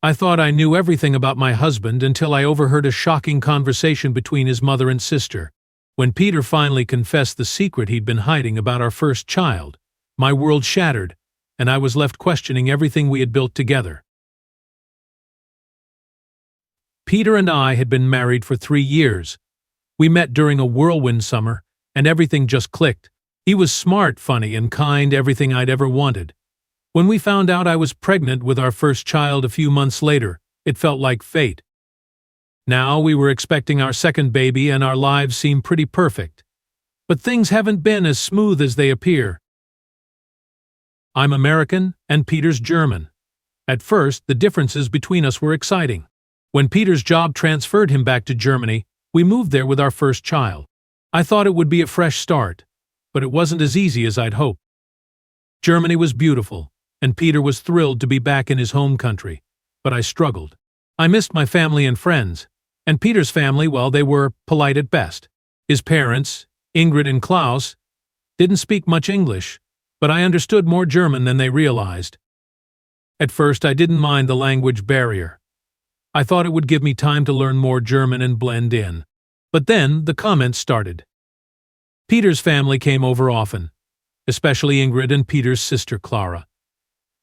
I thought I knew everything about my husband until I overheard a shocking conversation between his mother and sister. When Peter finally confessed the secret he'd been hiding about our first child, my world shattered, and I was left questioning everything we had built together. Peter and I had been married for 3 years. We met during a whirlwind summer, and everything just clicked. He was smart, funny, and kind, everything I'd ever wanted. When we found out I was pregnant with our first child a few months later, it felt like fate. Now we were expecting our second baby and our lives seemed pretty perfect. But things haven't been as smooth as they appear. I'm American and Peter's German. At first, the differences between us were exciting. When Peter's job transferred him back to Germany, we moved there with our first child. I thought it would be a fresh start, but it wasn't as easy as I'd hoped. Germany was beautiful, and Peter was thrilled to be back in his home country, but I struggled. I missed my family and friends, and Peter's family, well, they were polite at best. His parents, Ingrid and Klaus, didn't speak much English, but I understood more German than they realized. At first, I didn't mind the language barrier. I thought it would give me time to learn more German and blend in. But then the comments started. Peter's family came over often, especially Ingrid and Peter's sister Clara.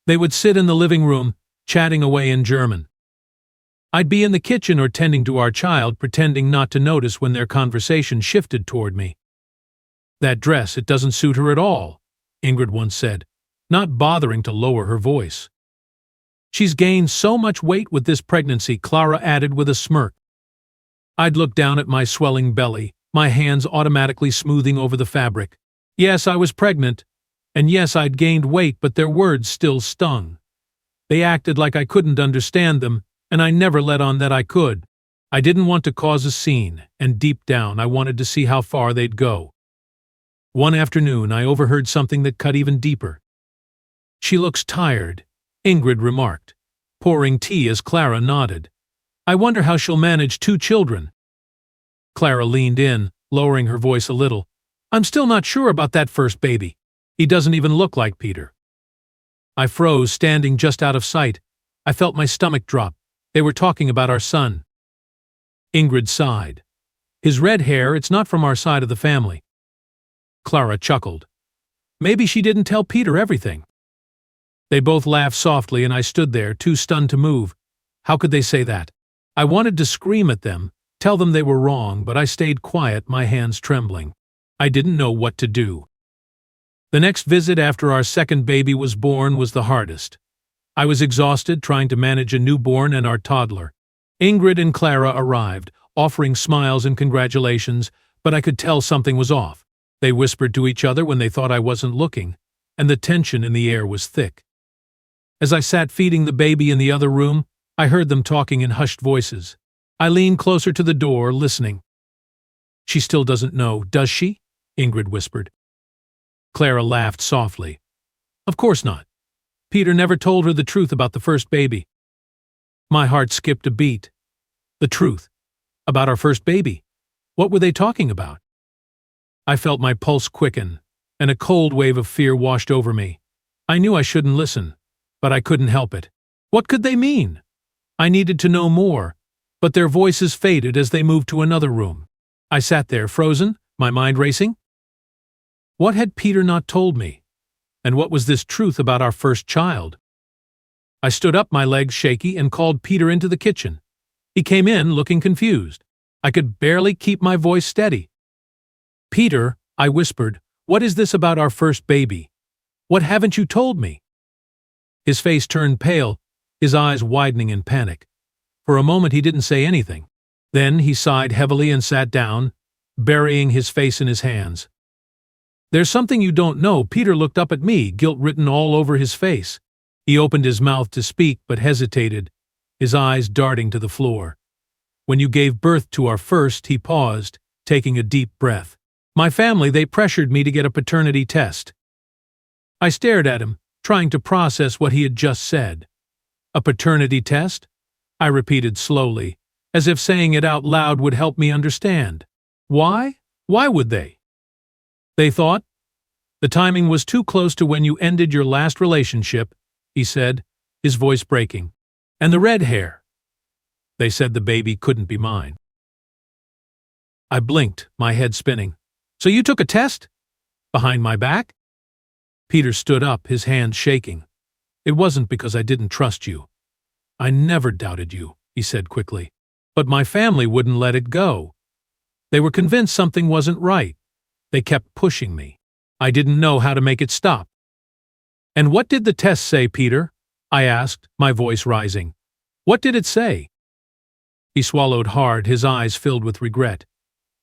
They would sit in the living room, chatting away in German. I'd be in the kitchen or tending to our child, pretending not to notice when their conversation shifted toward me. "That dress, it doesn't suit her at all," Ingrid once said, not bothering to lower her voice. "She's gained so much weight with this pregnancy," Clara added with a smirk. I'd look down at my swelling belly, my hands automatically smoothing over the fabric. Yes, I was pregnant, and yes, I'd gained weight, but their words still stung. They acted like I couldn't understand them, and I never let on that I could. I didn't want to cause a scene, and deep down I wanted to see how far they'd go. One afternoon I overheard something that cut even deeper. "She looks tired," Ingrid remarked, pouring tea as Clara nodded. "I wonder how she'll manage 2 children." Clara leaned in, lowering her voice a little. "I'm still not sure about that first baby. He doesn't even look like Peter." I froze, standing just out of sight. I felt my stomach drop. They were talking about our son. Ingrid sighed. "His red hair, it's not from our side of the family." Clara chuckled. "Maybe she didn't tell Peter everything." They both laughed softly, and I stood there, too stunned to move. How could they say that? I wanted to scream at them, tell them they were wrong, but I stayed quiet, my hands trembling. I didn't know what to do. The next visit after our second baby was born was the hardest. I was exhausted trying to manage a newborn and our toddler. Ingrid and Clara arrived, offering smiles and congratulations, but I could tell something was off. They whispered to each other when they thought I wasn't looking, and the tension in the air was thick. As I sat feeding the baby in the other room, I heard them talking in hushed voices. I leaned closer to the door, listening. "She still doesn't know, does she?" Ingrid whispered. Clara laughed softly. "Of course not. Peter never told her the truth about the first baby." My heart skipped a beat. The truth? About our first baby? What were they talking about? I felt my pulse quicken, and a cold wave of fear washed over me. I knew I shouldn't listen, but I couldn't help it. What could they mean? I needed to know more, but their voices faded as they moved to another room. I sat there, frozen, my mind racing. What had Peter not told me? And what was this truth about our first child? I stood up, my legs shaky, and called Peter into the kitchen. He came in, looking confused. I could barely keep my voice steady. "Peter," I whispered, "what is this about our first baby? What haven't you told me?" His face turned pale, his eyes widening in panic. For a moment he didn't say anything. Then he sighed heavily and sat down, burying his face in his hands. "There's something you don't know." Peter looked up at me, guilt written all over his face. He opened his mouth to speak, but hesitated, his eyes darting to the floor. "When you gave birth to our first," he paused, taking a deep breath. "My family, they pressured me to get a paternity test." I stared at him, trying to process what he had just said. "A paternity test?" I repeated slowly, as if saying it out loud would help me understand. "Why? Why would they?" "They thought the timing was too close to when you ended your last relationship," he said, his voice breaking. And the red hair. They said the baby couldn't be mine. I blinked, my head spinning. So you took a test? Behind my back? Peter stood up, his hands shaking. It wasn't because I didn't trust you. I never doubted you, he said quickly. But my family wouldn't let it go. They were convinced something wasn't right. They kept pushing me. I didn't know how to make it stop. And what did the test say, Peter? I asked, my voice rising. What did it say? He swallowed hard, his eyes filled with regret.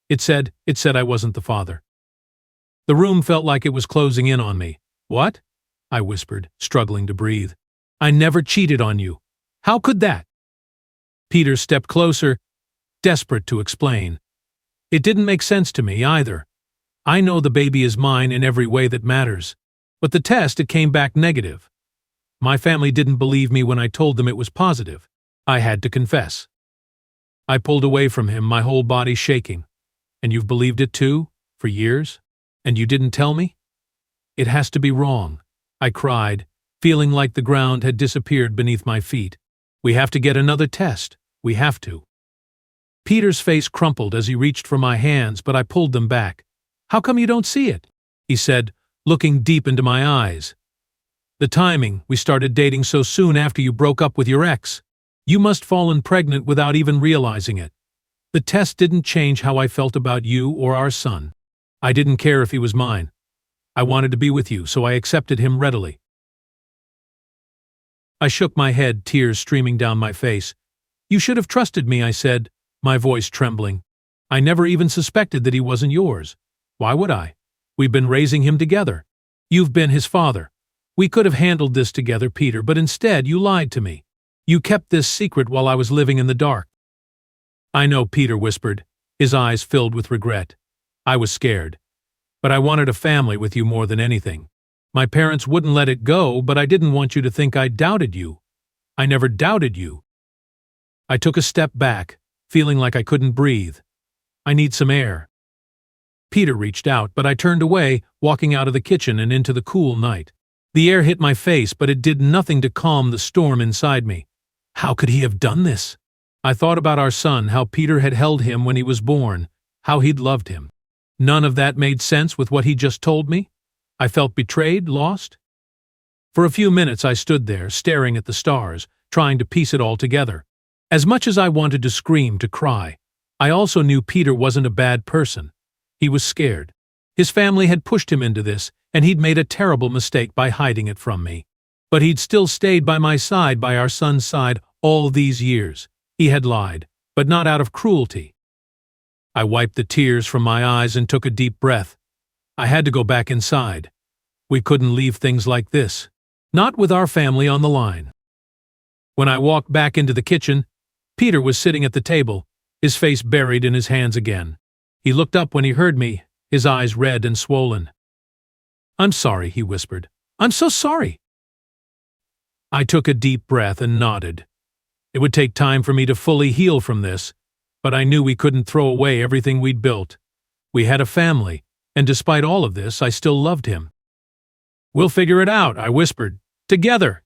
It said I wasn't the father. The room felt like it was closing in on me. What? I whispered, struggling to breathe. I never cheated on you. How could that? Peter stepped closer, desperate to explain. It didn't make sense to me either. I know the baby is mine in every way that matters. But the test, it came back negative. My family didn't believe me when I told them it was positive. I had to confess. I pulled away from him, my whole body shaking. And you've believed it too? For years? And you didn't tell me? It has to be wrong, I cried, feeling like the ground had disappeared beneath my feet. We have to get another test. We have to. Peter's face crumpled as he reached for my hands, but I pulled them back. How come you don't see it? He said, looking deep into my eyes. The timing, we started dating so soon after you broke up with your ex. You must have fallen pregnant without even realizing it. The test didn't change how I felt about you or our son. I didn't care if he was mine. I wanted to be with you, so I accepted him readily. I shook my head, tears streaming down my face. You should have trusted me, I said, my voice trembling. I never even suspected that he wasn't yours. Why would I? We've been raising him together. You've been his father. We could have handled this together, Peter, but instead you lied to me. You kept this secret while I was living in the dark. I know, Peter whispered, his eyes filled with regret. I was scared. But I wanted a family with you more than anything. My parents wouldn't let it go, but I didn't want you to think I doubted you. I never doubted you. I took a step back, feeling like I couldn't breathe. I need some air. Peter reached out, but I turned away, walking out of the kitchen and into the cool night. The air hit my face, but it did nothing to calm the storm inside me. How could he have done this? I thought about our son, how Peter had held him when he was born, how he'd loved him. None of that made sense with what he just told me. I felt betrayed, lost. For a few minutes I stood there, staring at the stars, trying to piece it all together. As much as I wanted to scream, to cry, I also knew Peter wasn't a bad person. He was scared. His family had pushed him into this, and he'd made a terrible mistake by hiding it from me. But he'd still stayed by my side, by our son's side, all these years. He had lied, but not out of cruelty. I wiped the tears from my eyes and took a deep breath. I had to go back inside. We couldn't leave things like this. Not with our family on the line. When I walked back into the kitchen, Peter was sitting at the table, his face buried in his hands again. He looked up when he heard me, his eyes red and swollen. I'm sorry, he whispered. I'm so sorry. I took a deep breath and nodded. It would take time for me to fully heal from this, but I knew we couldn't throw away everything we'd built. We had a family, and despite all of this, I still loved him. We'll figure it out, I whispered. Together.